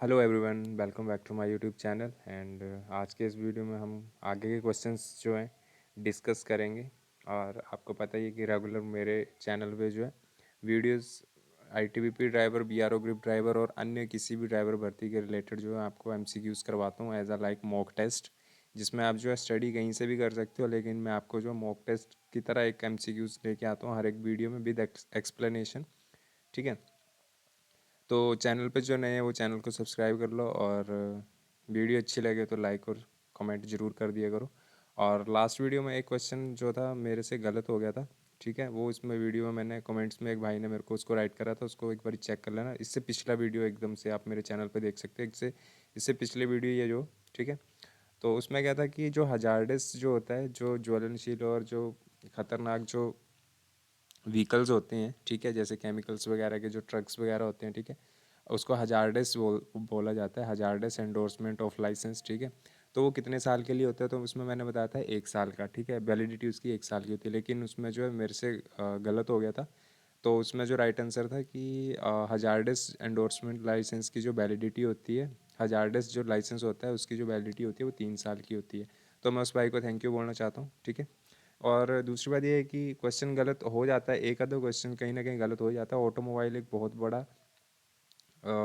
Hello everyone, welcome back to my YouTube channel and आज के इस वीडियो में हम आगे के क्वेश्चंस जो हैं डिस्कस करेंगे। और आपको पता ही है कि रेगुलर मेरे चैनल पे जो है videos ITBP driver, BRO group driver और अन्य किसी भी ड्राइवर भर्ती के रिलेटेड जो है आपको एमसीक्यूज़ करवाता हूँ as a like mock test, जिसमें आप जो है स्टडी कहीं से भी कर सकते हो, लेकिन मैं आपको जो मॉक टेस्ट की तरह एक एमसीक्यूज़ लेके आता हूँ हर एक वीडियो में विद एक्सप्लेनेशन। ठीक है, तो चैनल पे जो नए हैं वो चैनल को सब्सक्राइब कर लो और वीडियो अच्छी लगे तो लाइक और कमेंट ज़रूर कर दिया करो। और लास्ट वीडियो में एक क्वेश्चन जो था मेरे से गलत हो गया था, ठीक है, वो इसमें वीडियो में मैंने कमेंट्स में एक भाई ने मेरे को उसको राइट करा था, उसको एक बार चेक कर लेना। इससे पिछला वीडियो एकदम से आप मेरे चैनल पे देख सकते हैं, इससे इससे पिछले वीडियो ये जो, ठीक है। तो उसमें क्या था कि जो हजार्डस जो होता है, जो ज्वलनशील और जो खतरनाक जो व्हीकल्स होते हैं, ठीक है, जैसे केमिकल्स वगैरह के जो ट्रक्स वगैरह होते हैं, ठीक है, उसको हजार्डस बोला जाता है, हजार्डस एंडोर्समेंट ऑफ लाइसेंस। ठीक है, तो वो कितने साल के लिए होता है, तो उसमें मैंने बताया था 1 साल का, ठीक है, वैलिडिटी उसकी 1 साल की होती है, लेकिन उसमें जो है मेरे से गलत हो गया था। तो उसमें जो राइट आंसर था कि हजार्डस एंडोर्समेंट लाइसेंस की जो वैलिडिटी होती है, हजार्डस जो लाइसेंस होता है उसकी जो वैलिडिटी होती है वो 3 साल की होती है। तो मैं उस भाई को थैंक यू बोलना चाहता हूँ, ठीक है। और दूसरी बात ये है कि क्वेश्चन गलत हो जाता है, एक आधा क्वेश्चन कहीं ना कहीं गलत हो जाता है। ऑटोमोबाइल एक बहुत बड़ा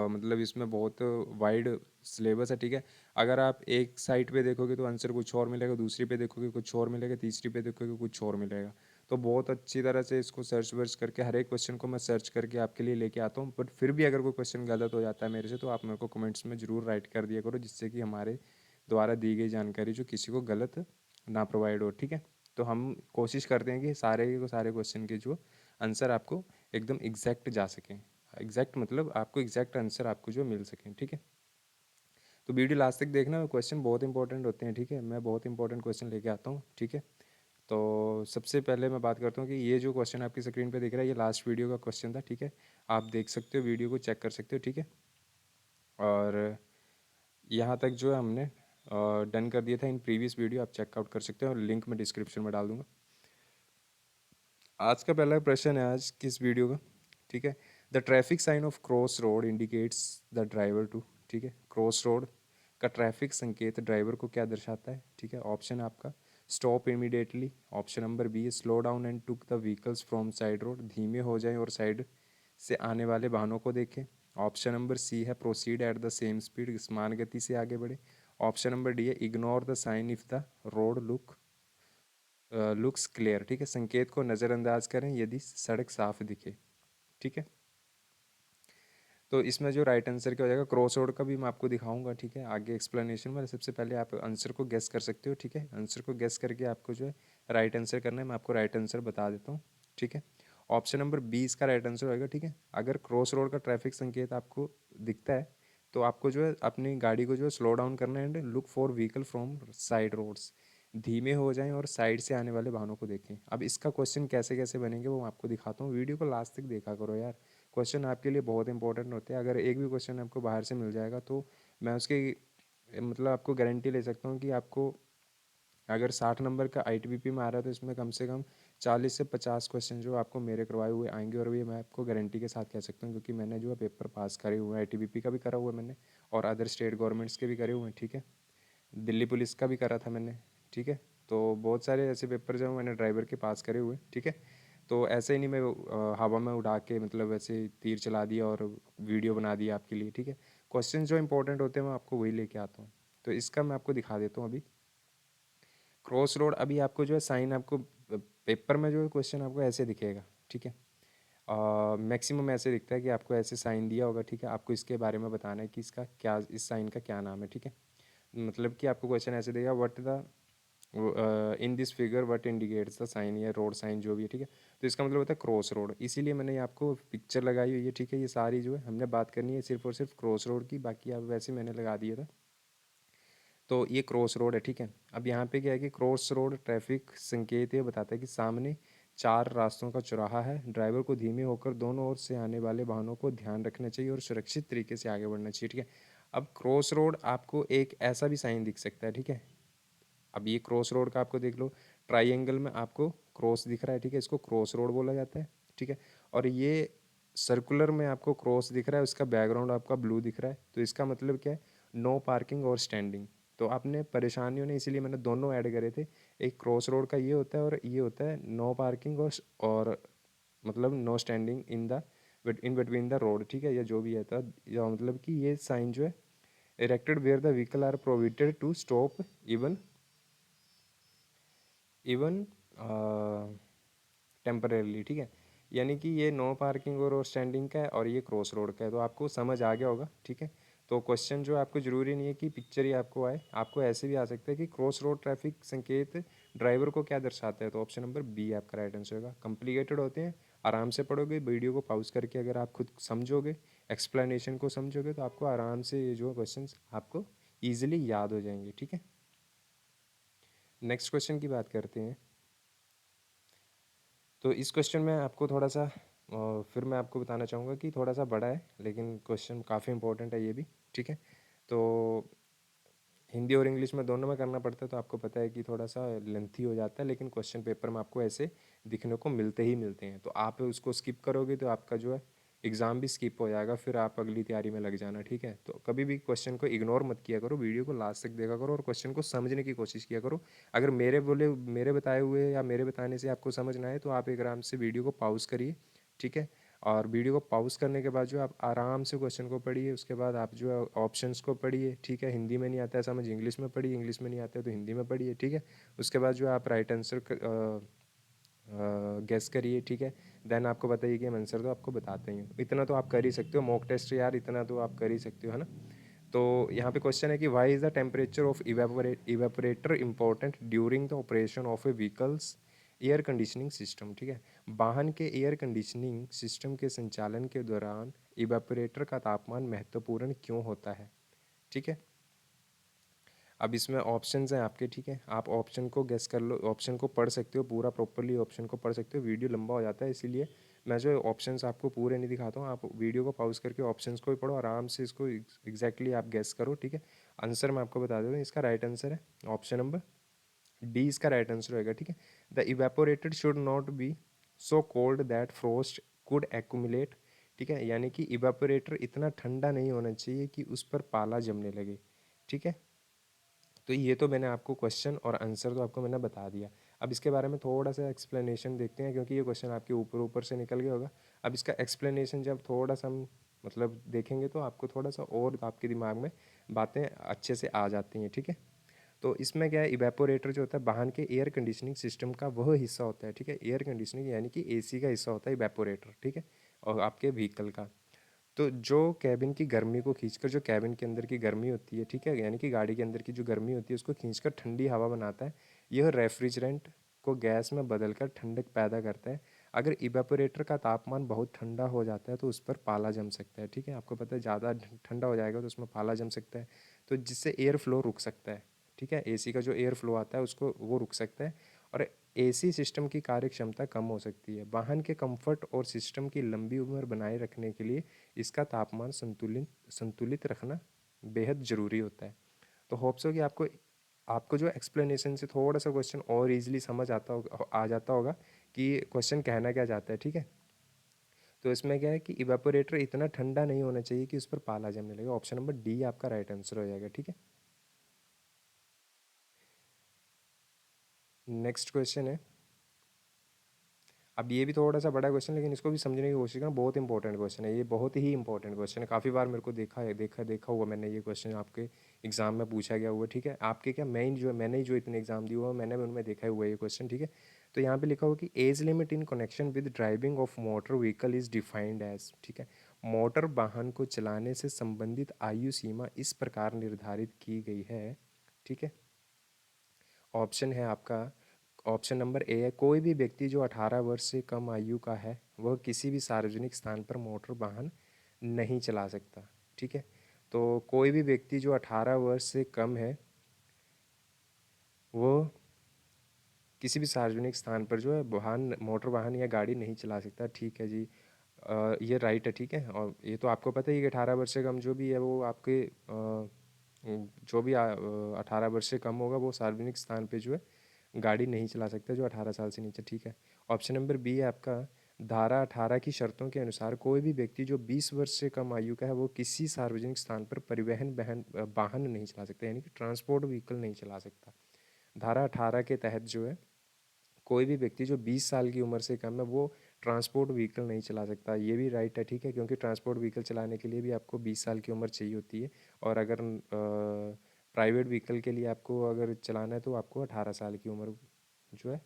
मतलब इसमें बहुत वाइड सिलेबस है, ठीक है। अगर आप एक साइट पे देखोगे तो आंसर कुछ और मिलेगा, दूसरी पे देखोगे कुछ और मिलेगा, तीसरी पे देखोगे कुछ और मिलेगा। तो बहुत अच्छी तरह से इसको सर्च वर्च करके हर एक क्वेश्चन को मैं सर्च करके आपके लिए लेके आता हूँ। बट फिर भी अगर कोई क्वेश्चन गलत हो जाता है मेरे से तो आप मेरे को कमेंट्स में ज़रूर राइट कर दिया करो, जिससे कि हमारे द्वारा दी गई जानकारी जो किसी को गलत ना प्रोवाइड हो, ठीक है। तो हम कोशिश करते हैं कि सारे क्वेश्चन के जो आंसर आपको एकदम एग्जैक्ट जा सकें। एग्जैक्ट मतलब आपको एग्जैक्ट आंसर आपको जो मिल सकें, ठीक है। तो वीडियो लास्ट तक देखना, क्वेश्चन बहुत इंपॉर्टेंट होते हैं, ठीक है, मैं बहुत इंपॉर्टेंट क्वेश्चन लेके आता हूँ, ठीक है। तो सबसे पहले मैं बात करता हूँ कि ये जो क्वेश्चन आपकी स्क्रीन पे दिख रहा है ये लास्ट वीडियो का क्वेश्चन था, ठीक है। आप देख सकते हो, वीडियो को चेक कर सकते हो, ठीक है। और यहाँ तक जो है हमने डन कर दिया था इन प्रीवियस वीडियो, आप चेकआउट कर सकते हो और लिंक मैं डिस्क्रिप्शन में डाल दूँगा। आज का पहला प्रश्न है आज की इस वीडियो का, ठीक है। The traffic sign of cross road indicates the driver to, ठीक है, क्रॉस रोड का ट्रैफिक संकेत ड्राइवर को क्या दर्शाता है, ठीक है। ऑप्शन है आपका stop immediately, option number B है slow down and took the vehicles from side road, धीमे हो जाएं और साइड से आने वाले वाहनों को देखें, ऑप्शन नंबर सी है proceed at the same speed, समान गति से आगे बढ़े, ऑप्शन नंबर डी है ignore the sign if the road looks clear, ठीक है, संकेत को नज़रअंदाज करें यदि सड़क साफ दिखे, ठीक है। तो इसमें जो राइट आंसर क्या हो जाएगा, क्रॉस रोड का भी मैं आपको दिखाऊंगा, ठीक है, आगे एक्सप्लेनेशन में। सबसे पहले आप आंसर को गेस कर सकते हो, ठीक है, आंसर को गेस करके आपको जो है राइट आंसर करना है। मैं आपको राइट आंसर बता देता हूँ, ठीक है। ऑप्शन नंबर 20 का राइट आंसर होगा, ठीक है। अगर क्रॉस रोड का ट्रैफिक संकेत आपको दिखता है तो आपको जो है अपनी गाड़ी को जो है स्लो डाउन करना है and look for vehicle from side roads, धीमे हो जाएं और साइड से आने वाले वाहनों को देखें। अब इसका क्वेश्चन कैसे कैसे बनेंगे वो मैं आपको दिखाता हूँ, वीडियो को लास्ट तक देखा करो यार, क्वेश्चन आपके लिए बहुत इंपॉर्टेंट होते हैं। अगर एक भी क्वेश्चन आपको बाहर से मिल जाएगा तो मैं उसकी मतलब आपको गारंटी ले सकता हूँ कि आपको अगर 60 नंबर का आईटीबीपी में आ रहा है तो इसमें कम से कम 40 से 50 क्वेश्चन जो आपको मेरे करवाए हुए आएंगे। और ये मैं आपको गारंटी के साथ कह सकता हूँ क्योंकि मैंने जो है पेपर पास करे हुए हैं, आईटीबीपी का भी करा हुआ है मैंने और अदर स्टेट गवर्नमेंट्स के भी करे हुए हैं, ठीक है, दिल्ली पुलिस का भी करा था मैंने, ठीक है। तो बहुत सारे ऐसे पेपर जो मैंने ड्राइवर के पास करे हुए, ठीक है। तो ऐसे ही नहीं मैं हवा में उड़ा के मतलब वैसे तीर चला दिया और वीडियो बना दिया आपके लिए, ठीक है। क्वेश्चन जो इंपॉर्टेंट होते हैं मैं आपको वही लेके आता हूँ। तो इसका मैं आपको दिखा देता हूँ अभी। क्रॉस रोड अभी आपको जो है साइन आपको पेपर में जो है क्वेश्चन आपको ऐसे दिखेगा, ठीक है। मैक्सिमम ऐसे दिखता है कि आपको ऐसे साइन दिया होगा, ठीक है, आपको इसके बारे में बताना है कि इसका क्या, इस साइन का क्या नाम है, ठीक है। मतलब कि आपको क्वेश्चन ऐसे देगा what the in this figure what indicates the sign या रोड साइन जो भी है, ठीक है। तो इसका मतलब होता है क्रॉस रोड, इसीलिए मैंने आपको पिक्चर लगाई हुई है, ठीक है। ये सारी जो है हमने बात करनी है सिर्फ और सिर्फ क्रॉस रोड की, बाकी आप वैसे मैंने लगा दिया था। तो ये क्रॉस रोड है, ठीक है। अब यहाँ पे क्या है कि क्रॉस रोड ट्रैफिक संकेत ये बताता है कि सामने 4 रास्तों का चौराहा है, ड्राइवर को धीमे होकर दोनों ओर से आने वाले वाहनों को ध्यान रखना चाहिए और सुरक्षित तरीके से आगे बढ़ना चाहिए, ठीक है। अब क्रॉस रोड आपको एक ऐसा भी साइन दिख सकता है, ठीक है। अब ये क्रॉस रोड का आपको देख लो, ट्राइंगल में आपको क्रॉस दिख रहा है, ठीक है, इसको क्रॉस रोड बोला जाता है, ठीक है। और ये सर्कुलर में आपको क्रॉस दिख रहा है, उसका बैकग्राउंड आपका ब्लू दिख रहा है, तो इसका मतलब क्या है, नो पार्किंग और स्टैंडिंग। तो आपने परेशानियों ने, इसीलिए मैंने दोनों ऐड करे थे। एक क्रॉस रोड का ये होता है और ये होता है नो पार्किंग और मतलब no standing in the in between the road, ठीक है, या जो भी है था, या मतलब कि ये साइन जो है erected where the vehicle are prohibited to stop even even temporarily, ठीक है। यानी कि ये नो पार्किंग और स्टैंडिंग का है और ये क्रॉस रोड का है, तो आपको समझ आ गया होगा, ठीक है। तो क्वेश्चन जो आपको ज़रूरी नहीं है कि पिक्चर ही आपको आए, आपको ऐसे भी आ सकता है कि क्रॉस रोड ट्रैफिक संकेत ड्राइवर को क्या दर्शाता है, तो ऑप्शन नंबर बी आपका राइट आंसर होगा। कॉम्प्लिकेटेड होते हैं, आराम से पढ़ोगे, वीडियो को पॉज करके अगर आप खुद समझोगे, एक्सप्लेनेशन को समझोगे, तो आपको आराम से ये जो क्वेश्चन आपको ईजिली याद हो जाएंगे, ठीक है। नेक्स्ट क्वेश्चन की बात करते हैं। तो इस क्वेश्चन में आपको थोड़ा सा फिर मैं आपको बताना चाहूँगा कि थोड़ा सा बड़ा है, लेकिन क्वेश्चन काफ़ी इंपॉर्टेंट है ये भी, ठीक है। तो हिंदी और इंग्लिश में दोनों में करना पड़ता है, तो आपको पता है कि थोड़ा सा लेंथी हो जाता है, लेकिन क्वेश्चन पेपर में आपको ऐसे दिखने को मिलते ही मिलते हैं। तो आप उसको स्किप करोगे तो आपका जो है एग्ज़ाम भी स्किप हो जाएगा, फिर आप अगली तैयारी में लग जाना, ठीक है। तो कभी भी क्वेश्चन को इग्नोर मत किया करो, वीडियो को लास्ट तक देखा करो और क्वेश्चन को समझने की कोशिश किया करो। अगर मेरे बताए हुए या मेरे बताने से आपको समझ ना आए, तो आप एक आराम से वीडियो को पॉज करिए, ठीक है। और वीडियो को पॉज करने के बाद जो आप आराम से क्वेश्चन को पढ़िए, उसके बाद आप जो है ऑप्शंस को पढ़िए, ठीक है। हिंदी में नहीं आता है समझ, इंग्लिश में पढ़िए, इंग्लिश में नहीं आता है तो हिंदी में पढ़िए, ठीक है। उसके बाद जो आप राइट आंसर गेस करिए, ठीक है। देन आपको बताइए कि हम आंसर तो आपको बताते ही हैं। इतना तो आप कर ही सकते हो, मॉक टेस्ट यार, इतना तो आप कर ही सकते हो, है ना। तो यहाँ पे क्वेश्चन है कि why is the temperature of evaporator important during the operation of a vehicle's air conditioning system, ठीक है। वाहन के एयर कंडीशनिंग सिस्टम के संचालन के दौरान इवेपोरेटर का तापमान महत्वपूर्ण क्यों होता है, ठीक है। अब इसमें ऑप्शंस हैं आपके, ठीक है। आप ऑप्शन को गेस कर लो, ऑप्शन को पढ़ सकते हो पूरा प्रॉपरली, ऑप्शन को पढ़ सकते हो। वीडियो लंबा हो जाता है, इसीलिए मैं जो ऑप्शंस आपको पूरे नहीं दिखाता हूँ, आप वीडियो को पॉज करके ऑप्शंस को भी पढ़ो, आराम से इसको एग्जैक्टली आप गेस करो, ठीक है। आंसर मैं आपको बता देता हूँ, इसका राइट आंसर है ऑप्शन नंबर डी, इसका राइट आंसर होगा, ठीक है। The evaporated should not be so cold that frost could accumulate, ठीक है। यानी कि इवेपोरेटर इतना ठंडा नहीं होना चाहिए कि उस पर पाला जमने लगे, ठीक है। तो ये तो मैंने आपको क्वेश्चन और आंसर तो आपको मैंने बता दिया। अब इसके बारे में थोड़ा सा एक्सप्लेनेशन देखते हैं, क्योंकि ये क्वेश्चन आपके ऊपर ऊपर से निकल गया होगा। अब इसका एक्सप्लेनेशन जब थोड़ा सा हम मतलब देखेंगे, तो आपको थोड़ा सा और आपके दिमाग में बातें अच्छे से आ जाती हैं, ठीक है। तो इसमें क्या है, इवेपोरेटर जो होता है वाहन के एयर कंडीशनिंग सिस्टम का वह हिस्सा होता है, ठीक है। एयर कंडीशनिंग यानी कि एसी का हिस्सा होता है इवेपोरेटर, ठीक है, और आपके व्हीकल का। तो जो कैबिन की गर्मी को खींचकर, जो कैबिन के अंदर की गर्मी होती है, ठीक है, यानी कि गाड़ी के अंदर की जो गर्मी होती है उसको खींचकर ठंडी हवा बनाता है। यह रेफ्रिजरेंट को गैस में बदलकर ठंडक पैदा करता है। अगर इवेपोरेटर का तापमान बहुत ठंडा हो जाता है तो उस पर पाला जम सकता है, ठीक है। आपको पता है ज़्यादा ठंडा हो जाएगा तो उसमें पाला जम सकता है, तो जिससे एयर फ्लो रुक सकता है, ठीक है। एसी का जो एयर फ्लो आता है उसको वो रुक सकता है, और एसी सिस्टम की कार्य क्षमता कम हो सकती है। वाहन के कंफर्ट और सिस्टम की लंबी उम्र बनाए रखने के लिए इसका तापमान संतुलित संतुलित रखना बेहद ज़रूरी होता है। तो होप्स हो कि आपको आपको जो एक्सप्लेनेशन से थोड़ा सा क्वेश्चन और इजीली समझ आता होगा, आ जाता होगा कि क्वेश्चन कहना क्या चाहता है, ठीक है। तो इसमें क्या है कि इवेपोरेटर इतना ठंडा नहीं होना चाहिए कि उस पर पाला जमने लगे। ऑप्शन नंबर डी आपका राइट आंसर हो जाएगा, ठीक है। नेक्स्ट क्वेश्चन है, अब ये भी थोड़ा सा बड़ा क्वेश्चन, लेकिन इसको भी समझने की कोशिश करना, बहुत इंपॉर्टेंट क्वेश्चन है ये, बहुत ही इंपॉर्टेंट क्वेश्चन है। काफ़ी बार मेरे को देखा हुआ मैंने, ये क्वेश्चन आपके एग्जाम में पूछा गया हुआ, ठीक है। आपके क्या मैंने ही जो इतने एग्जाम दिए हुआ मैंने उनमें देखा हुआ है ये क्वेश्चन, ठीक है। तो यहाँ पे लिखा हुआ कि age limit in connection with driving of motor vehicle is defined age, ठीक है। मोटर वाहन को चलाने से संबंधित आयु सीमा इस प्रकार निर्धारित की गई है, ठीक है। ऑप्शन है आपका, ऑप्शन नंबर ए है, कोई भी व्यक्ति जो 18 वर्ष से कम आयु का है वह किसी भी सार्वजनिक स्थान पर मोटर वाहन नहीं चला सकता, ठीक है। तो कोई भी व्यक्ति जो 18 वर्ष से कम है वो किसी भी सार्वजनिक स्थान पर जो है वाहन, मोटर वाहन या गाड़ी नहीं चला सकता, ठीक है जी। ये राइट है, ठीक है। और ये तो आपको पता ही है कि 18 वर्ष से कम जो भी है वो आपके जो भी 18 वर्ष से कम होगा वो सार्वजनिक स्थान पे जो है गाड़ी नहीं चला सकता, जो 18 साल से नीचे, ठीक है। ऑप्शन नंबर बी है आपका, धारा 18 की शर्तों के अनुसार कोई भी व्यक्ति जो 20 वर्ष से कम आयु का है वो किसी सार्वजनिक स्थान पर वाहन नहीं चला सकता, यानी कि ट्रांसपोर्ट व्हीकल नहीं चला सकता। धारा 18 के तहत जो है कोई भी व्यक्ति जो 20 साल की उम्र से कम है वो ट्रांसपोर्ट व्हीकल नहीं चला सकता। ये भी राइट है, ठीक है, क्योंकि ट्रांसपोर्ट व्हीकल चलाने के लिए भी आपको 20 साल की उम्र चाहिए होती है। और अगर प्राइवेट व्हीकल के लिए आपको अगर चलाना है तो आपको 18 साल की उम्र जो है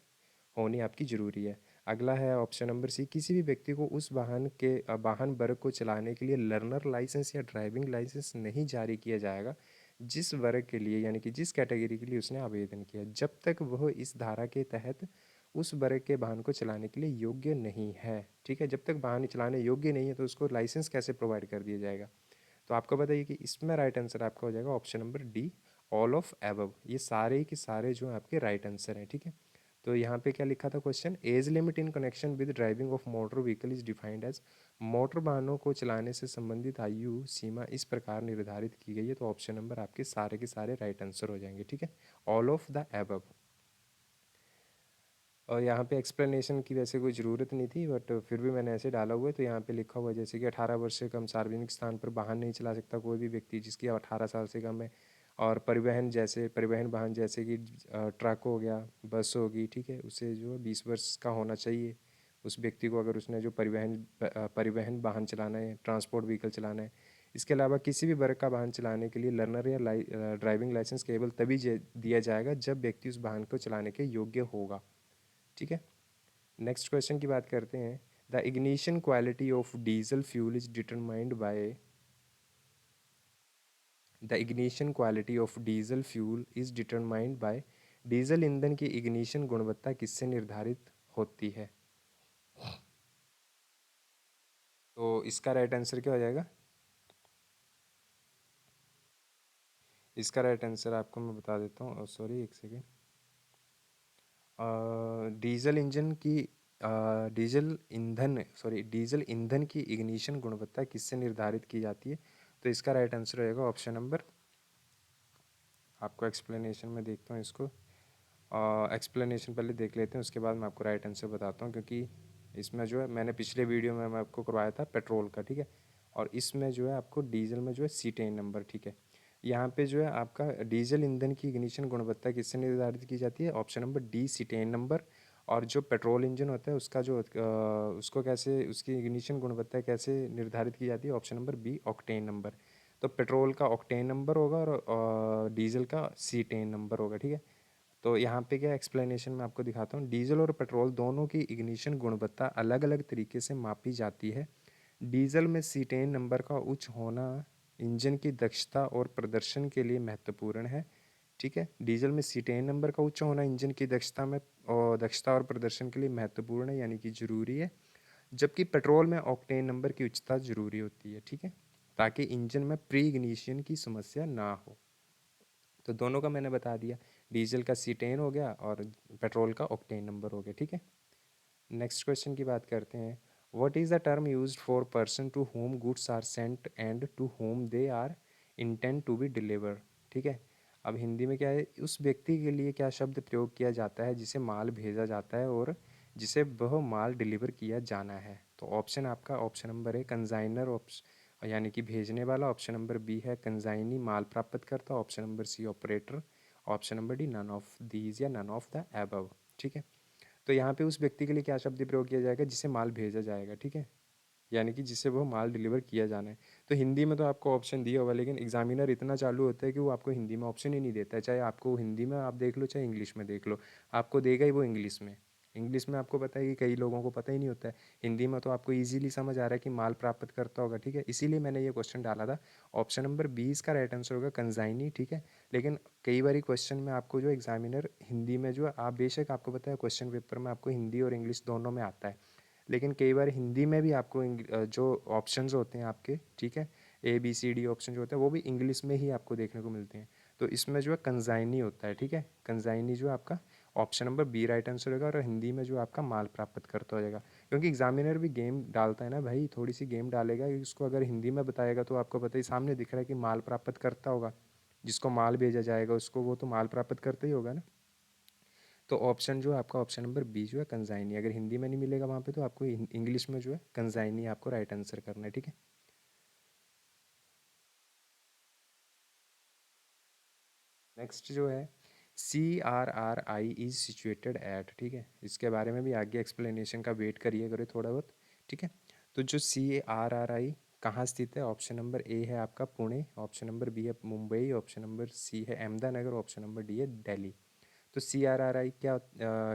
होनी आपकी ज़रूरी है। अगला है ऑप्शन नंबर सी, किसी भी व्यक्ति को उस वाहन वर्ग को चलाने के लिए लर्नर लाइसेंस या ड्राइविंग लाइसेंस नहीं जारी किया जाएगा जिस वर्ग के लिए, यानी कि जिस कैटेगरी के लिए उसने आवेदन किया, जब तक वह इस धारा के तहत उस वर्ग के वाहन को चलाने के लिए योग्य नहीं है। ठीक है, जब तक वाहन चलाने योग्य नहीं है तो उसको लाइसेंस कैसे प्रोवाइड कर दिया जाएगा। तो आपको बताइए कि इसमें राइट आंसर आपका हो जाएगा option number D, all of above. ये सारे के सारे जो हैं आपके राइट आंसर हैं। ठीक है, तो यहाँ पे क्या लिखा था question, age limit in connection with driving of motor vehicle is defined age, motor वाहनों को चलाने से संबंधित आयु सीमा इस प्रकार निर्धारित की गई है। तो ऑप्शन नंबर आपके सारे के सारे राइट आंसर हो जाएंगे। ठीक है, ऑल ऑफ द एबव। और यहाँ पे एक्सप्लेनेशन की वैसे कोई ज़रूरत नहीं थी, बट फिर भी मैंने ऐसे डाला हुआ है। तो यहाँ पे लिखा हुआ है जैसे कि 18 वर्ष से कम सार्वजनिक स्थान पर वाहन नहीं चला सकता कोई भी व्यक्ति जिसकी 18 साल से कम है। और परिवहन वाहन जैसे कि ट्रक हो गया, बस होगी, ठीक है, उसे जो है 20 वर्ष का होना चाहिए उस व्यक्ति को, अगर उसने जो परिवहन वाहन चलाना है, ट्रांसपोर्ट व्हीकल चलाना है। इसके अलावा किसी भी वर्ग का वाहन चलाने के लिए लर्नर या ड्राइविंग लाइसेंस केवल तभी दिया जाएगा जब व्यक्ति उस वाहन को चलाने के योग्य होगा। ठीक है, नेक्स्ट क्वेश्चन की बात करते हैं। The ignition quality of diesel fuel is determined by, the ignition quality of diesel fuel is determined by, diesel ईंधन की इग्निशन गुणवत्ता किससे निर्धारित होती है। तो इसका राइट आंसर क्या हो जाएगा। इसका राइट आंसर आपको मैं बता देता हूँ, सॉरी एक सेकेंड। डीजल इंजन की डीजल ईंधन की इग्निशन गुणवत्ता किससे निर्धारित की जाती है। तो इसका राइट आंसर रहेगा ऑप्शन नंबर, आपको एक्सप्लेनेशन में देखता हूँ इसको, एक्सप्लेनेशन पहले देख लेते हैं, उसके बाद मैं आपको राइट आंसर बताता हूँ। क्योंकि इसमें जो है मैंने पिछले वीडियो में मैं आपको करवाया था पेट्रोल का, ठीक है, और इसमें जो है आपको डीजल में जो है सीटेन नंबर, ठीक है। यहाँ पे जो है आपका डीजल ईंधन की इग्निशन गुणवत्ता किससे निर्धारित की जाती है, option number D, cetane number. और जो पेट्रोल इंजन होता है उसका जो उसको कैसे, उसकी इग्निशन गुणवत्ता कैसे निर्धारित की जाती है, option number B, octane number. तो पेट्रोल का ऑक्टेन नंबर होगा और डीजल का सीटेन नंबर होगा। ठीक है, तो यहाँ पे क्या एक्सप्लेनेशन मैं आपको दिखाता हूँ। डीजल और पेट्रोल दोनों की इग्निशन गुणवत्ता अलग अलग तरीके से मापी जाती है। डीजल में सीटेन नंबर का उच्च होना इंजन की दक्षता और प्रदर्शन के लिए महत्वपूर्ण है। ठीक है, डीजल में सीटेन नंबर का उच्च होना इंजन की दक्षता और प्रदर्शन के लिए महत्वपूर्ण है, यानी कि ज़रूरी है। जबकि पेट्रोल में ऑक्टेन नंबर की उच्चता ज़रूरी होती है। ठीक है, ताकि इंजन में प्री इग्निशन की समस्या ना हो। तो दोनों का मैंने बता दिया, डीजल का सीटेन हो गया और पेट्रोल का ऑक्टेन नंबर हो गया। ठीक है, नेक्स्ट क्वेश्चन की बात करते हैं। What is the term used for person to home goods are sent and to home they are intend to be deliver. ठीक है, अब हिंदी में क्या है, उस व्यक्ति के लिए क्या शब्द प्रयोग किया जाता है जिसे माल भेजा जाता है और जिसे वह माल डिलीवर किया जाना है। तो ऑप्शन आपका ऑप्शन नंबर है कंजाइनर, ऑप्शन यानी कि भेजने वाला, ऑप्शन नंबर बी है कंजाइनी माल प्राप्त करता, option number C operator, option number D none of these या नन ऑफ द एबव। ठीक है, तो यहाँ पे उस व्यक्ति के लिए क्या शब्द प्रयोग किया जाएगा, जिसे माल भेजा जाएगा। ठीक है, यानी कि जिसे वो माल डिलीवर किया जाना है। तो हिंदी में तो आपको ऑप्शन दिया होगा, लेकिन एग्जामिनर इतना चालू होता है कि वो आपको हिंदी में ऑप्शन ही नहीं देता है। चाहे आपको हिंदी में आप देख लो चाहे इंग्लिश में देख लो, आपको देगा ही वो इंग्लिश में। इंग्लिश में आपको पता है कि कई लोगों को पता ही नहीं होता है। हिंदी में तो आपको ईजिली समझ आ रहा है कि माल प्राप्त करता होगा। ठीक है, इसीलिए मैंने ये क्वेश्चन डाला था। ऑप्शन नंबर 20 का राइट आंसर होगा कंजाइनी। ठीक है, लेकिन कई बार क्वेश्चन में आपको जो एग्जामिनर हिंदी में जो आप बेशक आपको पता है क्वेश्चन पेपर में आपको हिंदी और इंग्लिश दोनों में आता है, लेकिन कई बार हिंदी में भी आपको जो ऑप्शंस होते हैं आपके, ठीक है, A B C D option जो होते हैं वो भी इंग्लिश में ही आपको देखने को मिलते हैं। तो इसमें जो है कंजाइनी होता है। ठीक है, कंजाइनी जो आपका option number B right answer होगा, और हिंदी में जो आपका माल प्राप्त करता हो जाएगा। क्योंकि एग्जामिनर भी गेम डालता है ना भाई, थोड़ी सी गेम डालेगा कि उसको अगर हिंदी में बताएगा तो आपको पता ही सामने दिख रहा है कि माल प्राप्त करता होगा, जिसको माल भेजा जाएगा उसको वो तो माल प्राप्त करता ही होगा ना। तो ऑप्शन जो है आपका ऑप्शन नंबर बी जो है कंजाइनी, अगर हिंदी में नहीं मिलेगा वहाँ पे तो आपको इंग्लिश में जो है कंजाइनी आपको राइट आंसर करना है, ठीक है। नेक्स्ट जो है CRRI इज सिचुएटेड एट, ठीक है, इसके बारे में भी आगे एक्सप्लेनेशन का वेट करिए करो थोड़ा बहुत, ठीक है। तो जो CRRI कहाँ स्थित है, ऑप्शन नंबर ए है आपका पुणे, ऑप्शन नंबर बी है मुंबई, ऑप्शन नंबर सी है अहमदानगर, ऑप्शन नंबर डी है दिल्ली। तो CRRI क्या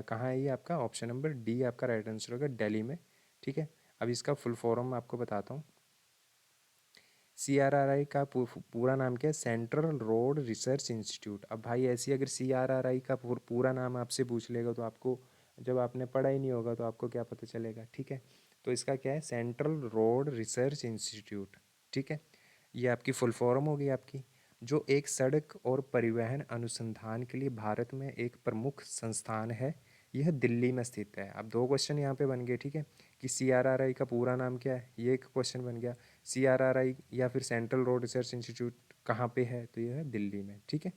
कहाँ है ये आपका, ऑप्शन नंबर डी आपका राइट आंसर होगा, दिल्ली में, ठीक है। अब इसका फुल फॉर्म आपको बताता हूँ। CRRI का पूरा नाम क्या है, सेंट्रल रोड रिसर्च इंस्टीट्यूट। अब भाई ऐसी अगर CRRI का पूरा नाम आपसे पूछ लेगा तो आपको, जब आपने पढ़ा ही नहीं होगा तो आपको क्या पता चलेगा, ठीक है। तो इसका क्या है, सेंट्रल रोड रिसर्च इंस्टीट्यूट, ठीक है। ये आपकी फुल फॉर्म होगी आपकी, जो एक सड़क और परिवहन अनुसंधान के लिए भारत में एक प्रमुख संस्थान है। यह दिल्ली में स्थित है। अब दो क्वेश्चन यहाँ पे बन गए, ठीक है, कि CRRI का पूरा नाम क्या है, ये एक क्वेश्चन बन गया। CRRI या फिर सेंट्रल रोड रिसर्च इंस्टीट्यूट कहाँ पे है, तो ये है दिल्ली में, ठीक है।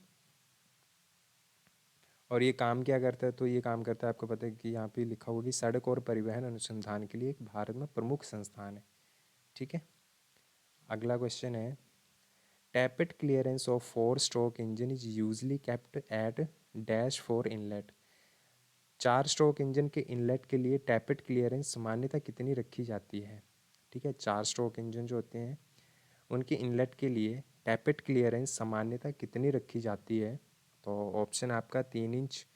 और ये काम क्या करता है, तो ये काम करता है, आपको पता है कि यहाँ पे लिखा होगा कि सड़क और परिवहन अनुसंधान के लिए एक भारत में प्रमुख संस्थान है, ठीक है। अगला क्वेश्चन है, tappet clearance of 4 stroke engine is usually kept at dash for inlet. 4 stroke engine के इनलेट के लिए टैपेट क्लियरेंस सामान्यतः कितनी रखी जाती है, ठीक है। 4 स्ट्रोक इंजन जो होते हैं उनके इनलेट के लिए टैपेट क्लियरेंस सामान्यतः कितनी रखी जाती है। तो ऑप्शन आपका 3 इंच,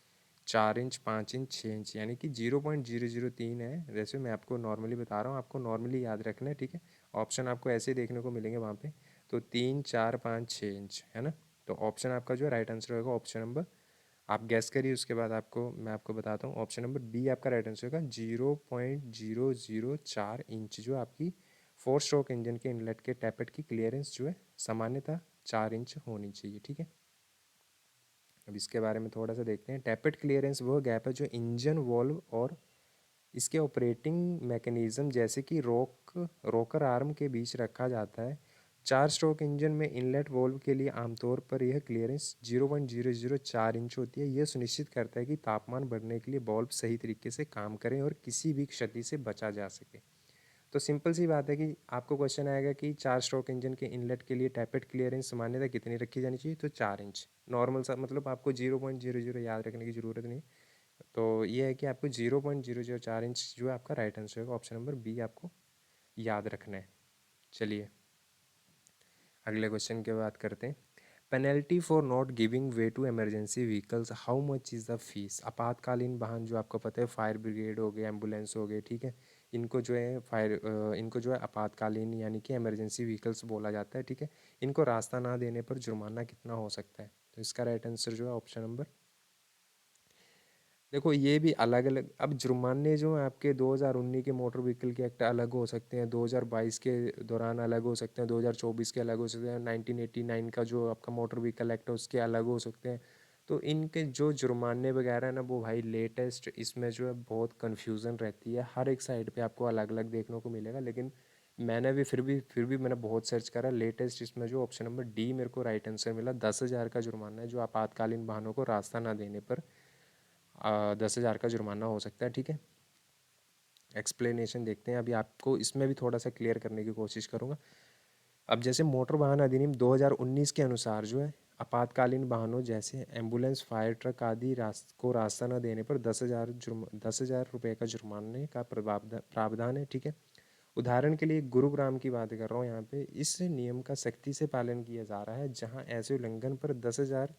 4 इंच, 5 इंच, 6 इंच, यानी कि 0.003 है। वैसे मैं आपको नॉर्मली बता रहा हूँ, आपको नॉर्मली याद रखना है, ठीक है। ऑप्शन आपको ऐसे देखने को मिलेंगे वहाँ पे, तो 3, 4, 5, 6 इंच है ना। तो ऑप्शन आपका जो है राइट आंसर होगा ऑप्शन नंबर, आप गैस करिए, उसके बाद आपको मैं आपको बताता हूँ। ऑप्शन नंबर बी आपका राइट आंसर होगा, 0.004 इंच जो आपकी 4 स्ट्रोक इंजन के इनलेट के टैपेट की क्लियरेंस जो है सामान्यतः 4 इंच होनी चाहिए, ठीक है। अब इसके बारे में थोड़ा सा देखते हैं। टैपेट क्लियरेंस वो गैप है जो इंजन वॉल्व और इसके ऑपरेटिंग मैकेनिज्म जैसे कि रोकर आर्म के बीच रखा जाता है। 4 स्ट्रोक इंजन में इनलेट वॉल्व के लिए आमतौर पर यह क्लियरेंस 0.004 इंच होती है। यह सुनिश्चित करता है कि तापमान बढ़ने के लिए वॉल्व सही तरीके से काम करें और किसी भी क्षति से बचा जा सके। तो सिंपल सी बात है कि आपको क्वेश्चन आएगा कि 4 स्ट्रोक इंजन के इनलेट के लिए टैपेट क्लियरेंस सामान्यतः कितनी रखी जानी चाहिए, तो 4 इंच नॉर्मल सा, मतलब आपको 0.00 याद रखने की ज़रूरत नहीं। तो ये है कि आपको 0.004 इंच जो है आपका राइट आंसर होगा, ऑप्शन नंबर बी आपको याद रखना है। चलिए अगले क्वेश्चन की बात करते हैं। Penalty for not giving way to emergency vehicles, how much is the fees. आपातकालीन वाहन जो आपको पता है, फायर ब्रिगेड हो गए, एम्बुलेंस हो गए, ठीक है, इनको जो है इनको जो है आपातकालीन यानी कि इमरजेंसी व्हीकल्स बोला जाता है, ठीक है। इनको रास्ता ना देने पर जुर्माना कितना हो सकता है, तो इसका राइट आंसर जो है ऑप्शन नंबर, देखो ये भी अलग अलग, अब जुर्माने जो हैं आपके 2019 के मोटर व्हीकल के एक्ट अलग हो सकते हैं, 2022 के दौरान अलग हो सकते हैं, 2024 के अलग हो सकते हैं, 1989 का जो आपका मोटर व्हीकल एक्ट है उसके अलग हो सकते हैं। तो इनके जो जुर्माने वगैरह है ना, वो भाई लेटेस्ट इसमें जो है बहुत कन्फ्यूज़न रहती है, हर एक साइड पे आपको अलग अलग देखने को मिलेगा। लेकिन मैंने भी फिर भी मैंने बहुत सर्च करा, लेटेस्ट इसमें जो ऑप्शन नंबर डी मेरे को राइट आंसर मिला, 10,000 का जुर्माना है जो आपातकालीन वाहनों को रास्ता ना देने पर 10,000 का जुर्माना हो सकता है, ठीक है। एक्सप्लेनेशन देखते हैं अभी, आपको इसमें भी थोड़ा सा क्लियर करने की कोशिश करूँगा। अब जैसे मोटर वाहन अधिनियम 2019 के अनुसार जो है आपातकालीन वाहनों जैसे एम्बुलेंस, फायर ट्रक आदि को रास्ता न देने पर 10,000 रुपये का जुर्माने का प्रावधान है, ठीक है। उदाहरण के लिए गुरुग्राम की बात कर रहा हूँ यहाँ पे, इस नियम का सख्ती से पालन किया जा रहा है जहाँ ऐसे उल्लंघन पर 10,000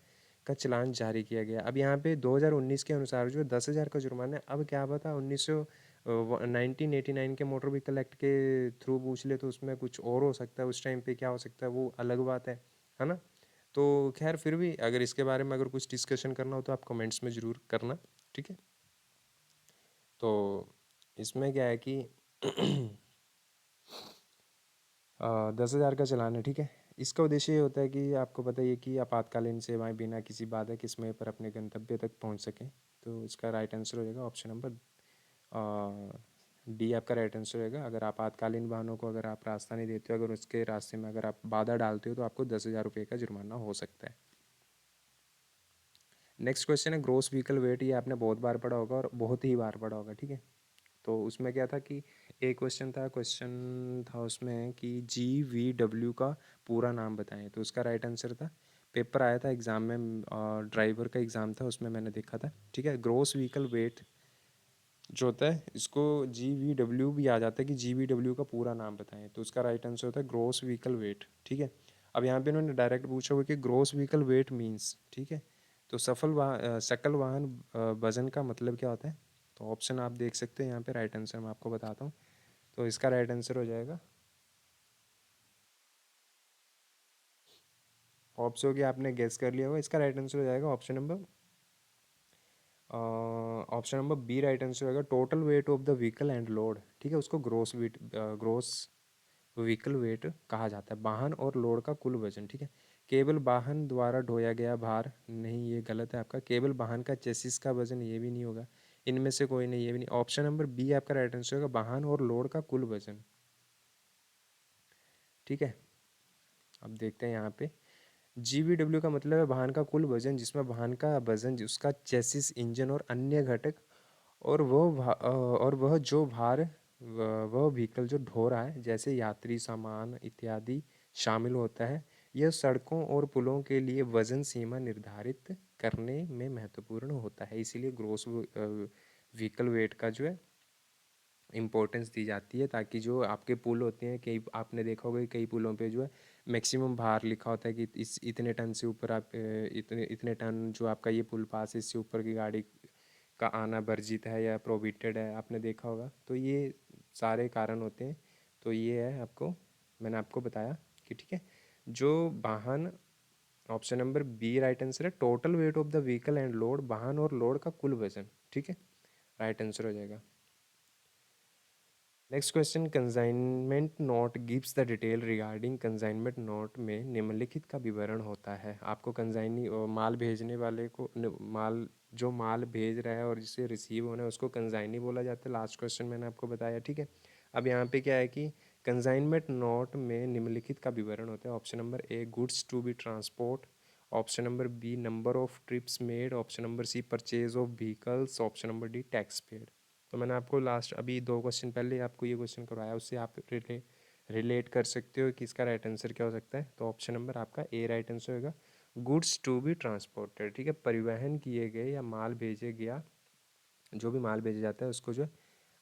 का चालान जारी किया गया। अब यहाँ पे 2019 के अनुसार जो 10,000 का जुर्माना है, अब क्या पता 1989 के मोटर व्हीकल एक्ट के थ्रू पूछ ले तो उसमें कुछ और हो सकता है, उस टाइम पे क्या हो सकता है वो अलग बात है ना। तो खैर फिर भी अगर इसके बारे में अगर कुछ डिस्कशन करना हो तो आप कमेंट्स में ज़रूर करना, ठीक है। तो इसमें क्या है कि 10,000 का चालान है, ठीक है। इसका उद्देश्य ये होता है कि आपको पता ही है कि आपातकालीन सेवाएं बिना किसी बाधा के समय पर अपने गंतव्य तक पहुंच सकें। तो इसका राइट आंसर हो जाएगा ऑप्शन नंबर डी आपका राइट आंसर रहेगा। अगर आपातकालीन वाहनों को अगर आप रास्ता नहीं देते हो, अगर उसके रास्ते में अगर आप बाधा डालते हो तो आपको 10,000 रुपये का जुर्माना हो सकता है। नेक्स्ट क्वेश्चन है ग्रॉस व्हीकल वेट। ये आपने बहुत बार पढ़ा होगा और बहुत ही बार पढ़ा होगा, ठीक है। तो उसमें क्या था कि एक क्वेश्चन था उसमें कि GVW का पूरा नाम बताएं, तो उसका राइट आंसर था, पेपर आया था एग्ज़ाम में, ड्राइवर का एग्ज़ाम था उसमें मैंने देखा था, ठीक है। ग्रॉस व्हीकल वेट जो होता है इसको GVW भी आ जाता है कि GVW का पूरा नाम बताएं, तो उसका राइट आंसर होता है ग्रॉस व्हीकल वेट, ठीक है। अब यहाँ पे इन्होंने डायरेक्ट पूछा हुआ कि ग्रॉस व्हीकल वेट मीन्स, ठीक है। तो सकल वाहन वजन का मतलब क्या होता है, तो ऑप्शन आप देख सकते हैं यहाँ पे, राइट आंसर मैं आपको बताता हूँ। तो इसका राइट आंसर हो जाएगा ऑप्शन हो गया, आपने गेस कर लिया होगा, इसका राइट आंसर हो जाएगा option number B right answer होगा total weight of the vehicle and load, ठीक है। उसको ग्रोस व्हीकल वेट कहा जाता है, वाहन और लोड का कुल वजन, ठीक है। केवल वाहन द्वारा ढोया गया भार नहीं, ये गलत है आपका, केवल वाहन का चेसिस का वजन ये भी नहीं होगा, इनमें से कोई नहीं, ये भी नहीं। ऑप्शन नंबर बी आपका राइट आंसर होगा वाहन और लोड का कुल वजन, ठीक है। अब देखते हैं यहाँ पे GVW का मतलब है वाहन का कुल वजन, जिसमें वाहन का वजन उसका चेसिस, इंजन और अन्य घटक और वह जो भार वह व्हीकल जो ढो रहा है जैसे यात्री, सामान इत्यादि शामिल होता है। यह सड़कों और पुलों के लिए वजन सीमा निर्धारित करने में महत्वपूर्ण होता है, इसीलिए ग्रॉस व्हीकल वेट का जो है इम्पोर्टेंस दी जाती है, ताकि जो आपके पुल होते हैं, कई आपने देखा होगा कि कई पुलों पे जो है मैक्सिमम भार लिखा होता है कि इस इतने टन से ऊपर आप इतने इतने टन जो आपका ये पुल पास है, इससे ऊपर की गाड़ी का आना वर्जित है या प्रोहिबिटेड है, आपने देखा होगा। तो ये सारे कारण होते हैं, तो ये है आपको, मैंने आपको बताया कि ठीक है, जो वाहन, option number B right answer है total weight of the vehicle and load, वाहन और लोड का कुल वजन, ठीक है, राइट आंसर हो जाएगा। Next question, consignment note gives the detail regarding, consignment note में निम्नलिखित का विवरण होता है। आपको कंसाइनी माल भेजने वाले को माल जो माल भेज रहा है और जिसे रिसीव होना है उसको कंसाइनी बोला जाता है, लास्ट क्वेश्चन मैंने आपको बताया, ठीक है। अब यहाँ पे क्या है कि कंसाइनमेंट नोट में निम्नलिखित का विवरण होता है। Option number A goods to be transport, option number B number of trips made, option number C purchase of vehicles, option number D tax paid. तो मैंने आपको लास्ट अभी 2 क्वेश्चन पहले आपको ये क्वेश्चन करवाया, उससे आप रिलेट कर सकते हो कि इसका राइट आंसर क्या हो सकता है। तो ऑप्शन नंबर आपका ए राइट आंसर होगा गुड्स टू बी ट्रांसपोर्टेड, ठीक है, परिवहन किए गए या माल भेजे गया, जो भी माल भेजा जाता है उसको जो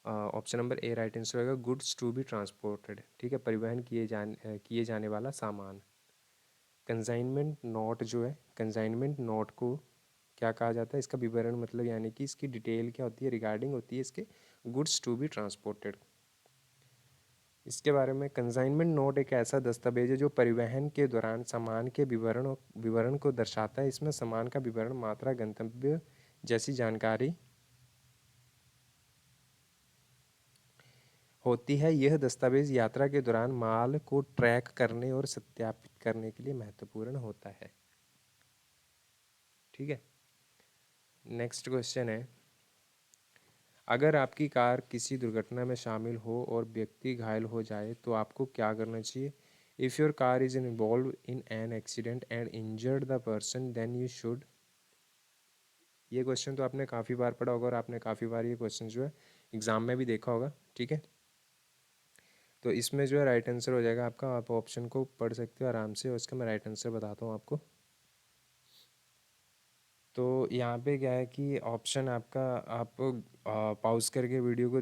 ऑप्शन नंबर ए राइट आंसर होगा गुड्स टू बी ट्रांसपोर्टेड, ठीक है, परिवहन किए जाने वाला सामान। कंसाइनमेंट नोट जो है, कंसाइनमेंट नोट को क्या कहा जाता है, इसका विवरण मतलब यानी कि इसकी डिटेल क्या होती है, रिगार्डिंग होती है इसके गुड्स टू बी ट्रांसपोर्टेड, इसके बारे में। कंसाइनमेंट नोट एक ऐसा दस्तावेज है जो परिवहन के दौरान सामान के विवरण को दर्शाता है। इसमें सामान का विवरण, मात्रा, गंतव्य जैसी जानकारी होती है। यह दस्तावेज यात्रा के दौरान माल को ट्रैक करने और सत्यापित करने के लिए महत्वपूर्ण होता है, ठीक है। नेक्स्ट क्वेश्चन है, अगर आपकी कार किसी दुर्घटना में शामिल हो और व्यक्ति घायल हो जाए तो आपको क्या करना चाहिए। If your car is involve in an accident and injured the person then you should, ये क्वेश्चन तो आपने काफ़ी बार पढ़ा होगा और आपने काफ़ी बार ये क्वेश्चन जो है एग्ज़ाम में भी देखा होगा, ठीक है। तो इसमें जो है राइट आंसर हो जाएगा आपका, आप ऑप्शन को पढ़ सकते हो आराम से और इसका मैं राइट आंसर बताता हूँ आपको। तो यहाँ पे क्या है कि ऑप्शन आपका, आप पॉज करके वीडियो को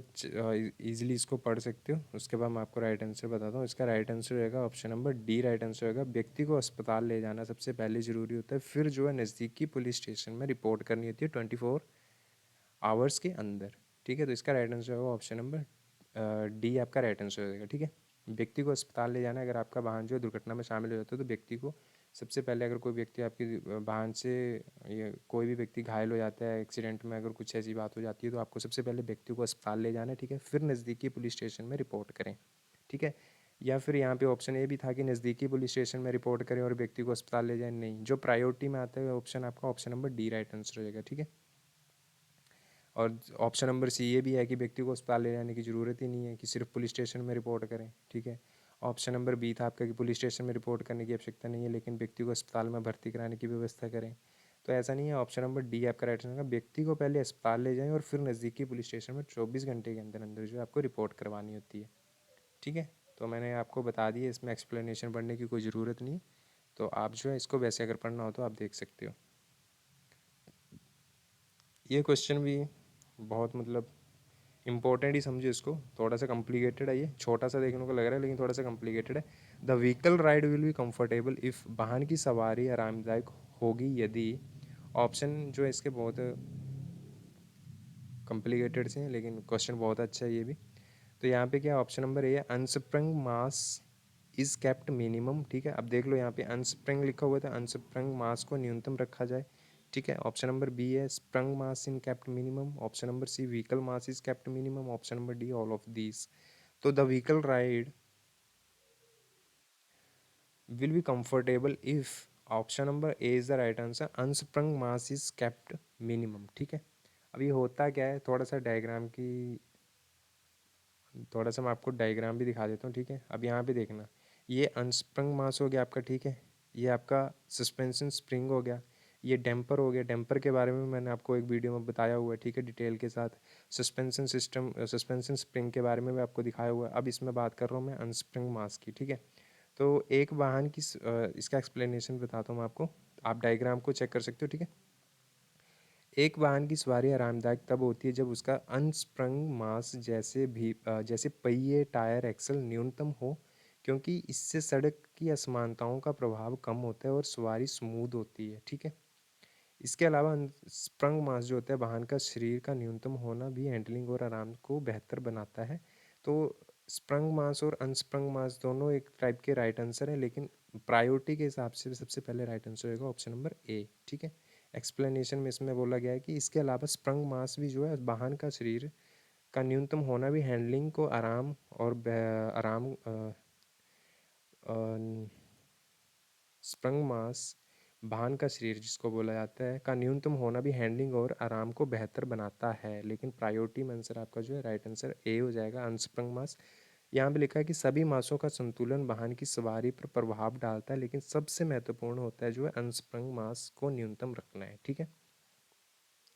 इजीली इसको पढ़ सकते हो, उसके बाद मैं आपको राइट आंसर बताता हूँ। इसका राइट आंसर रहेगा option number D right answer होगा व्यक्ति को अस्पताल ले जाना सबसे पहले ज़रूरी होता है, फिर जो है नज़दीकी पुलिस स्टेशन में रिपोर्ट करनी होती है 24 आवर्स के अंदर, ठीक है। तो इसका राइट आंसर होगा ऑप्शन नंबर डी आपका राइट आंसर हो जाएगा, ठीक है। व्यक्ति को अस्पताल ले जाना है, अगर आपका वाहन जो है दुर्घटना में शामिल हो जाता है तो व्यक्ति को सबसे पहले, अगर कोई व्यक्ति आपके वाहन से, ये कोई भी व्यक्ति घायल हो जाता है एक्सीडेंट में, अगर कुछ ऐसी बात हो जाती है तो आपको सबसे पहले व्यक्ति को अस्पताल ले जाना है, ठीक है, फिर नज़दीकी पुलिस स्टेशन में रिपोर्ट करें, ठीक है। या फिर यहाँ पे ऑप्शन ये भी था कि नज़दीकी पुलिस स्टेशन में रिपोर्ट करें और व्यक्ति को अस्पताल ले जाएं, नहीं, जो प्रायोरिटी में आता है ऑप्शन आपका option number D right answer हो जाएगा, ठीक है। और ऑप्शन नंबर सी ये भी है कि व्यक्ति को अस्पताल ले जाने की ज़रूरत ही नहीं है, कि सिर्फ पुलिस स्टेशन में रिपोर्ट करें, ठीक है। ऑप्शन नंबर बी था आपका कि पुलिस स्टेशन में रिपोर्ट करने की आवश्यकता नहीं है लेकिन व्यक्ति को अस्पताल में भर्ती कराने की व्यवस्था करें। तो ऐसा नहीं है, ऑप्शन नंबर डी आपका राइट आंसर होगा। व्यक्ति को पहले अस्पताल ले जाएं और फिर नज़दीकी पुलिस स्टेशन में 24 घंटे के अंदर अंदर जो है आपको रिपोर्ट करवानी होती है। ठीक है, तो मैंने आपको बता दिया, इसमें एक्सप्लेनेशन पढ़ने की कोई ज़रूरत नहीं। तो आप जो है इसको वैसे अगर पढ़ना हो तो आप देख सकते हो। ये क्वेश्चन भी बहुत मतलब इंपॉर्टेंट ही समझो इसको, थोड़ा सा कॉम्प्लिकेटेड है, ये छोटा सा देखने को लग रहा है लेकिन थोड़ा सा कॉम्प्लिकेटेड है। The vehicle ride will be comfortable if, वाहन की सवारी आरामदायक होगी यदि, ऑप्शन जो है इसके बहुत कॉम्प्लिकेटेड से हैं लेकिन क्वेश्चन बहुत अच्छा है ये भी। तो यहाँ पे क्या ऑप्शन नंबर ए है, अनस्प्रिंग मास इज केप्ट मिनिमम। ठीक है, अब देख लो यहाँ पे अनस्प्रिंग लिखा हुआ था, अनस्प्रिंग मास को न्यूनतम रखा जाए। ठीक है, ऑप्शन नंबर बी है sprung mass in kept minimum. Option number C vehicle mass is kept minimum. Option number D all of these. तो the vehicle ride will be comfortable if, option number A is the right answer, unsprung mass is kept minimum. ठीक है, अभी होता क्या है, थोड़ा सा diagram की, थोड़ा सा मैं आपको डायग्राम भी दिखा देता हूँ। ठीक है, अब यहाँ पे देखना, ये अनस्प्रंग मास हो गया आपका। ठीक है, ये आपका सस्पेंशन स्प्रिंग हो गया, ये डैम्पर हो गया। डैम्पर के बारे में मैंने आपको एक वीडियो में बताया हुआ है, ठीक है, डिटेल के साथ। सस्पेंशन सिस्टम, सस्पेंशन स्प्रिंग के बारे में भी आपको दिखाया हुआ है। अब इसमें बात कर रहा हूँ मैं अनस्प्रिंग मास की। ठीक है, तो एक वाहन की इसका एक्सप्लेनेशन बताता हूँ मैं आपको, आप डायग्राम को चेक कर सकते हो। ठीक है, एक वाहन की सवारी आरामदायक तब होती है जब उसका अनस्प्रंग मास जैसे पहिए, टायर, एक्सल न्यूनतम हो, क्योंकि इससे सड़क की असमानताओं का प्रभाव कम होता है और सवारी स्मूथ होती है। ठीक है, इसके अलावा अनस्प्रंग मास जो होता है, वाहन का शरीर का न्यूनतम होना भी हैंडलिंग और आराम को बेहतर बनाता है। तो स्प्रंग मास और अनस्प्रंग मास दोनों एक टाइप के राइट आंसर है, लेकिन प्रायोरिटी के हिसाब से सबसे पहले राइट आंसर होगा ऑप्शन नंबर ए। ठीक है, एक्सप्लेनेशन में इसमें बोला गया है कि इसके अलावा स्प्रंग मास भी जो है वाहन का शरीर का न्यूनतम होना भी हैंडलिंग को आराम और आराम स्प्रंग मास, वाहन का शरीर जिसको बोला जाता है, का न्यूनतम होना भी हैंडलिंग और आराम को बेहतर बनाता है। लेकिन प्रायोरिटी में आंसर आपका जो है राइट आंसर ए हो जाएगा, अनस्प्रंग मास। यहाँ पे लिखा है कि सभी मासों का संतुलन वाहन की सवारी पर प्रभाव डालता है, लेकिन सबसे महत्वपूर्ण होता है जो है अनस्प्रंग मास को न्यूनतम रखना है। ठीक है,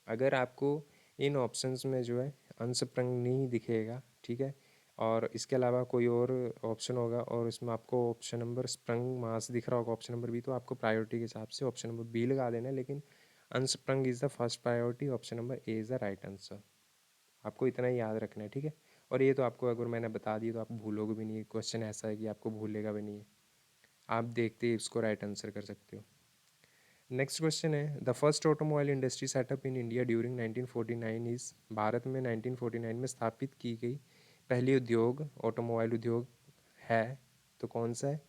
अगर आपको इन ऑप्शंस में जो है अनस्प्रंग नहीं दिखेगा, ठीक है, और इसके अलावा कोई और ऑप्शन होगा और इसमें आपको ऑप्शन नंबर स्प्रंग मास दिख रहा होगा ऑप्शन नंबर बी, तो आपको प्रायोरिटी के हिसाब से ऑप्शन नंबर बी लगा देना है। लेकिन unsprung is the first priority, option number A is the right answer. आपको इतना ही याद रखना है। ठीक है, और ये तो आपको अगर मैंने बता दी तो आप भूलोगे भी नहीं, क्वेश्चन ऐसा है कि आपको भूलेगा भी नहीं है, आप देखते ही इसको राइट आंसर कर सकते हो। नेक्स्ट क्वेश्चन है, the first automobile industry setup in India during 1949 is, Bharat में 1949 में स्थापित की गई पहली उद्योग, ऑटोमोबाइल उद्योग है तो कौन सा है?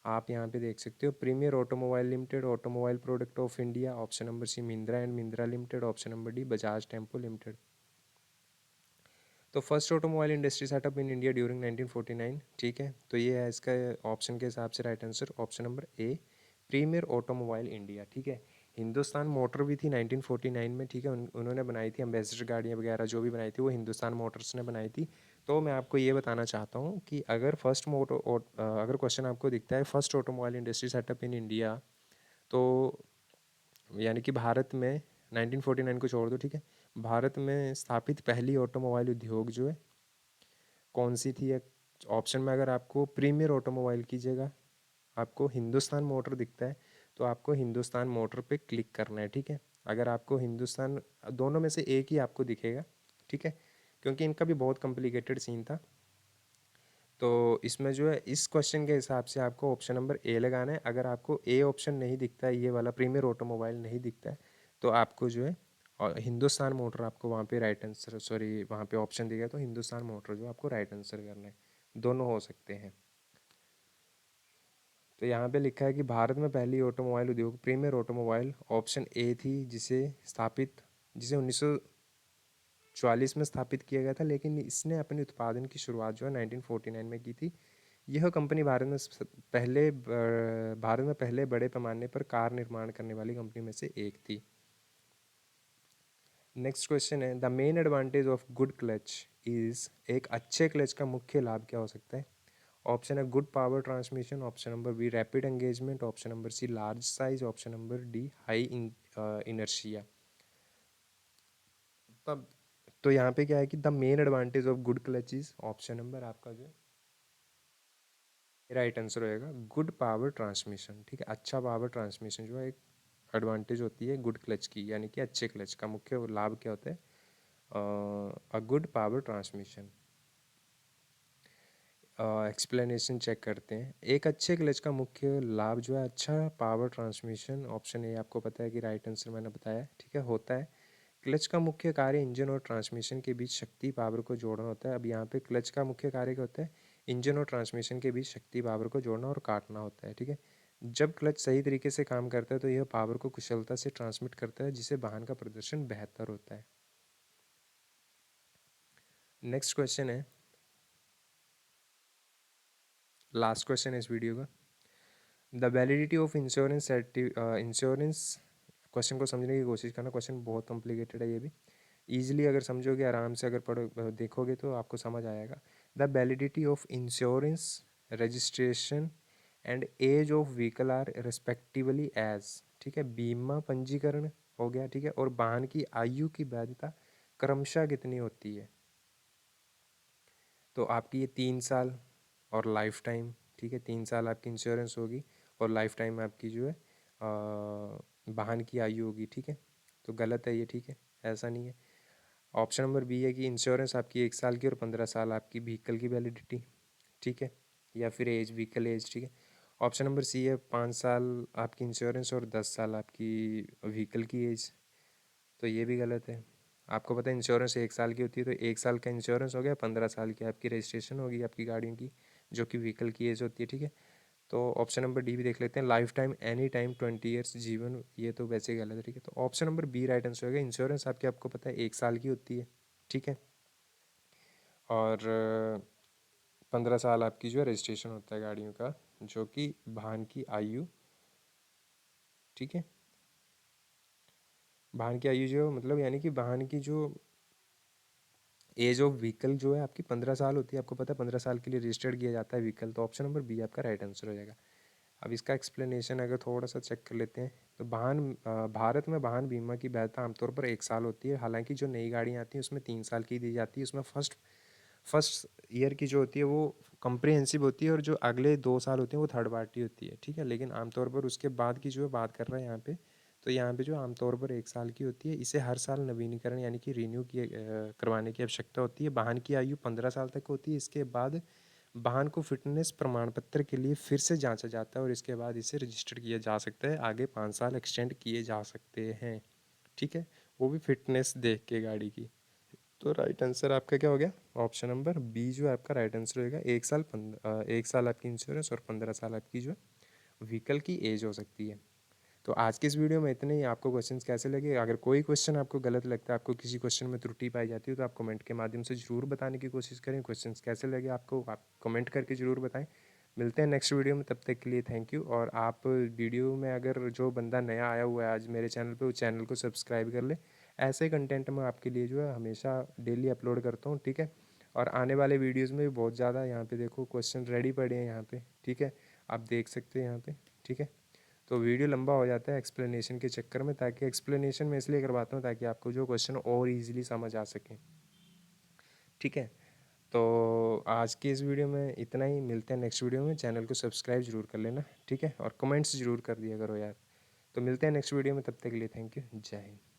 आप यहाँ पे देख सकते हो, Premier Automobile Limited, automobile product of India, option number C Mahindra and Mahindra limited, option number D Bajaj Tempo limited. तो first automobile industry setup in India during 1949, ठीक है, तो ये है इसका ऑप्शन के हिसाब से right answer, option number A premier automobile India. ठीक है, हिंदुस्तान मोटर भी थी 1949 में। ठीक है, उन्होंने बनाई थी एम्बेसडर गाड़ियाँ वगैरह जो भी बनाई थी वो हिंदुस्तान मोटर्स ने बनाई थी। तो मैं आपको ये बताना चाहता हूँ कि अगर अगर क्वेश्चन आपको दिखता है first automobile industry setup in India, तो यानी कि भारत में 1949 को छोड़ दो। ठीक है, भारत में स्थापित पहली ऑटोमोबाइल उद्योग जो है कौन सी थी? ऑप्शन में अगर आपको प्रीमियर ऑटोमोबाइल की जगह आपको हिंदुस्तान मोटर दिखता है तो आपको हिंदुस्तान मोटर पे क्लिक करना है। ठीक है, अगर आपको हिंदुस्तान, दोनों में से एक ही आपको दिखेगा। ठीक है, क्योंकि इनका भी बहुत कॉम्प्लिकेटेड सीन था। तो इसमें जो है इस क्वेश्चन के हिसाब से आपको ऑप्शन नंबर ए लगाना है। अगर आपको ए ऑप्शन नहीं दिखता है, ये वाला प्रीमियर ऑटोमोबाइल नहीं दिखता है, तो आपको जो है और हिंदुस्तान मोटर आपको वहाँ पे राइट आंसर, सॉरी वहाँ पे ऑप्शन दिया तो हिंदुस्तान मोटर जो आपको राइट आंसर करना है, दोनों हो सकते हैं। तो यहाँ पे लिखा है कि भारत में पहली ऑटोमोबाइल उद्योग प्रीमियर ऑटोमोबाइल ऑप्शन ए थी, जिसे 1944 में स्थापित किया गया था, लेकिन इसने अपने उत्पादन की शुरुआत जो है 1949 में की थी। यह कंपनी भारत में पहले बड़े पैमाने पर कार निर्माण करने वाली कंपनी में से एक थी। नेक्स्ट क्वेश्चन है, the main advantage of good clutch is, एक अच्छे क्लच का मुख्य लाभ क्या हो सकता है? ऑप्शन है good power transmission, option number B rapid engagement, option number C large size, option number D high inertia. तब तो यहाँ पे क्या है कि the main advantage of good clutch is option number आपका जो राइट आंसर होएगा गुड पावर ट्रांसमिशन। ठीक है, अच्छा पावर ट्रांसमिशन जो है एक एडवांटेज होती है गुड क्लच की, यानी कि अच्छे क्लच का मुख्य लाभ क्या होता है, a good power transmission. Explanation check करते हैं। एक अच्छे क्लच का मुख्य लाभ जो है अच्छा पावर ट्रांसमिशन, ऑप्शन ए आपको पता है कि राइट आंसर मैंने बताया, ठीक है, होता है। क्लच का मुख्य कार्य इंजन और ट्रांसमिशन के बीच शक्ति पावर को जोड़ना होता है। अब यहाँ पे क्लच का मुख्य कार्य क्या होता है, इंजन और ट्रांसमिशन के बीच शक्ति पावर को जोड़ना और काटना होता है। ठीक है, जब क्लच सही तरीके से काम करता है तो यह पावर को कुशलता से ट्रांसमिट करता है, जिससे वाहन का प्रदर्शन बेहतर होता है। नेक्स्ट क्वेश्चन है, लास्ट क्वेश्चन है इस वीडियो का। The validity of insurance, question को समझने की कोशिश करना, क्वेश्चन बहुत कॉम्प्लिकेटेड है ये भी। ईजिली अगर समझोगे, आराम से अगर पढ़ो देखोगे तो आपको समझ आएगा। The validity of insurance, registration and age of vehicle are respectively age, ठीक है, बीमा पंजीकरण हो गया, ठीक है, और वाहन की आयु की वैधता क्रमशः कितनी होती है। तो आपकी ये 3 साल और लाइफ टाइम, ठीक है, 3 साल आपकी इंश्योरेंस होगी और लाइफ टाइम आपकी जो है वाहन की आयु होगी। ठीक है, तो गलत है ये, ठीक है, ऐसा नहीं है। ऑप्शन नंबर बी है कि इंश्योरेंस आपकी 1 साल की और 15 साल आपकी व्हीकल की वैलिडिटी, ठीक है, या फिर एज, व्हीकल एज, ठीक है। ऑप्शन नंबर सी है 5 साल आपकी इंश्योरेंस और 10 साल आपकी व्हीकल की एज, तो ये भी गलत है। आपको पता है इंश्योरेंस 1 साल की होती है, तो 1 साल का इंश्योरेंस हो गया, 15 साल की आपकी रजिस्ट्रेशन होगी आपकी गाड़ियों की, जो कि व्हीकल की एज होती है। ठीक है, तो ऑप्शन नंबर डी भी देख लेते हैं, life time any time 20 years जीवन, ये तो वैसे ही गलत है। ठीक है, तो option number B right answer होगा। इंश्योरेंस आपकी आपको पता है 1 साल की होती है, ठीक है, और 15 साल आपकी जो है रजिस्ट्रेशन होता है गाड़ियों का, जो कि वाहन की आयु, ठीक है, वाहन की आयु जो मतलब यानी कि वाहन की जो एज ऑफ व्हीकल जो है आपकी 15 साल होती है। आपको पता है 15 साल के लिए रजिस्टर्ड किया जाता है व्हीकल, तो ऑप्शन नंबर बी आपका राइट आंसर हो जाएगा। अब इसका एक्सप्लेनेशन अगर थोड़ा सा चेक कर लेते हैं, तो भारत में वाहन बीमा की वैधता आमतौर पर 1 साल होती है। हालांकि जो नई गाड़ियाँ आती हैं उसमें 3 साल की दी जाती है। उसमें फर्स्ट ईयर की जो होती है वो कम्प्रिहेंसिव होती है, और जो अगले 2 साल होते हैं वो थर्ड पार्टी होती है। ठीक है, लेकिन आमतौर पर उसके बाद की जो है बात कर रहे हैं यहाँ पे, तो यहाँ पे जो आमतौर पर 1 साल की होती है, इसे हर साल नवीनीकरण यानी कि रिन्यू किए करवाने की आवश्यकता होती है। वाहन की आयु 15 साल तक होती है। इसके बाद वाहन को फिटनेस प्रमाण पत्र के लिए फिर से जांचा जाता है और इसके बाद इसे रजिस्टर किया जा सकता है। आगे 5 साल एक्सटेंड किए जा सकते हैं, ठीक है, वो भी फिटनेस देख के गाड़ी की। तो राइट आंसर आपका क्या हो गया, ऑप्शन नंबर बी जो है आपका राइट आंसर होगा। 1 साल आपकी इंश्योरेंस और 15 साल आपकी जो व्हीकल की एज हो सकती है। तो आज की इस वीडियो में इतने ही। आपको क्वेश्चंस कैसे लगे, अगर कोई क्वेश्चन आपको गलत लगता है, आपको किसी क्वेश्चन में त्रुटि पाई जाती है, तो आप कमेंट के माध्यम से ज़रूर बताने की कोशिश करें। क्वेश्चंस कैसे लगे आपको, आप कमेंट करके ज़रूर बताएं। मिलते हैं नेक्स्ट वीडियो में, तब तक के लिए थैंक यू। और आप वीडियो में अगर जो बंदा नया आया हुआ है आज मेरे चैनल पे, वो चैनल को सब्सक्राइब कर ले। ऐसे कंटेंट मैं आपके लिए जो है हमेशा डेली अपलोड करता हूँ, ठीक है। और आने वाले वीडियोज़ में भी बहुत ज़्यादा यहाँ पे देखो क्वेश्चन रेडी पड़े हैं यहाँ पे, ठीक है, आप देख सकते हैं यहाँ पे, ठीक है। तो वीडियो लंबा हो जाता है एक्सप्लेनेशन के चक्कर में, ताकि एक्सप्लेनेशन मैं इसलिए करवाता हूँ ताकि आपको जो क्वेश्चन और इजीली समझ आ सके, ठीक है। तो आज की इस वीडियो में इतना ही। मिलते हैं नेक्स्ट वीडियो में। चैनल को सब्सक्राइब जरूर कर लेना, ठीक है, और कमेंट्स जरूर कर दिया करो यार। तो मिलते हैं नेक्स्ट वीडियो में, तब तक के लिए थैंक यू, जय हिंद।